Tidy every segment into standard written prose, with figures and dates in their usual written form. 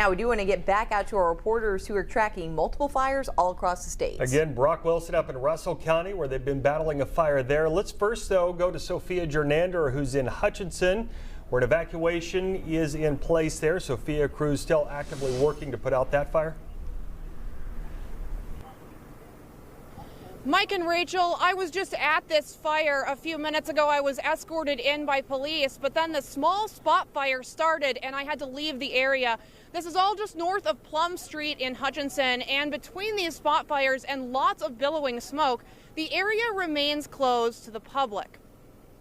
Now we do want to get back out to our reporters who are tracking multiple fires all across the state. Again, Brock Wilson up in Russell County where they've been battling a fire there. Let's first, though, go to Sophia Jernander, who's in Hutchinson, where an evacuation is in place there. Sophia, crews still actively working to put out that fire. Mike and Rachel, I was just at this fire a few minutes ago. I was escorted in by police, but then the small spot fire started and I had to leave the area. This is all just north of Plum Street in Hutchinson, and between these spot fires and lots of billowing smoke, the area remains closed to the public.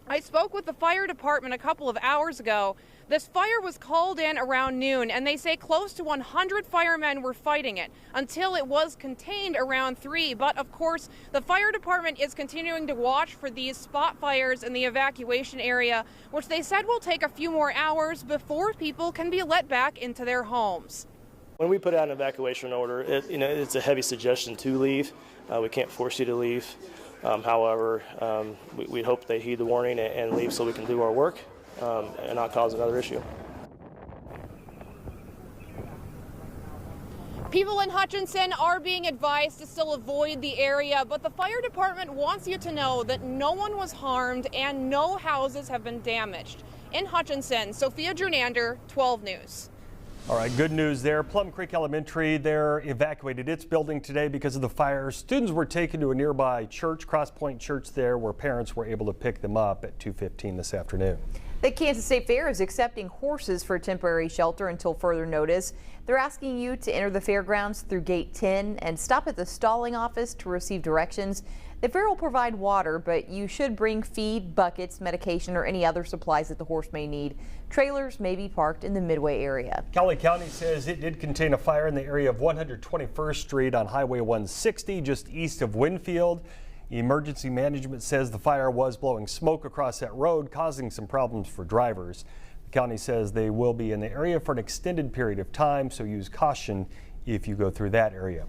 I spoke with the fire department a couple of hours ago. This fire was called in around noon, and they say close to 100 firemen were fighting it until it was contained around 3. But of course, the fire department is continuing to watch for these spot fires in the evacuation area, which they said will take a few more hours before people can be let back into their homes. When we put out an evacuation order, it's a heavy suggestion to leave. We can't force you to leave. However, we hope they heed the warning and leave so we can do our work and not cause another issue. People in Hutchinson are being advised to still avoid the area, but the fire department wants you to know that no one was harmed and no houses have been damaged. In Hutchinson, Sophia Jernander, 12 News. All right, good news there. Plum Creek Elementary, they're evacuated its building today because of the fire. Students were taken to a nearby church, Cross Point Church there, where parents were able to pick them up at 2:15 this afternoon. The Kansas State Fair is accepting horses for temporary shelter until further notice. They're asking you to enter the fairgrounds through gate 10 and stop at the stalling office to receive directions. The fair will provide water, but you should bring feed, buckets, medication, or any other supplies that the horse may need. Trailers may be parked in the Midway area. Cowley County says it did contain a fire in the area of 121st Street on Highway 160, just east of Winfield. Emergency management says the fire was blowing smoke across that road, causing some problems for drivers. The county says they will be in the area for an extended period of time, so use caution if you go through that area.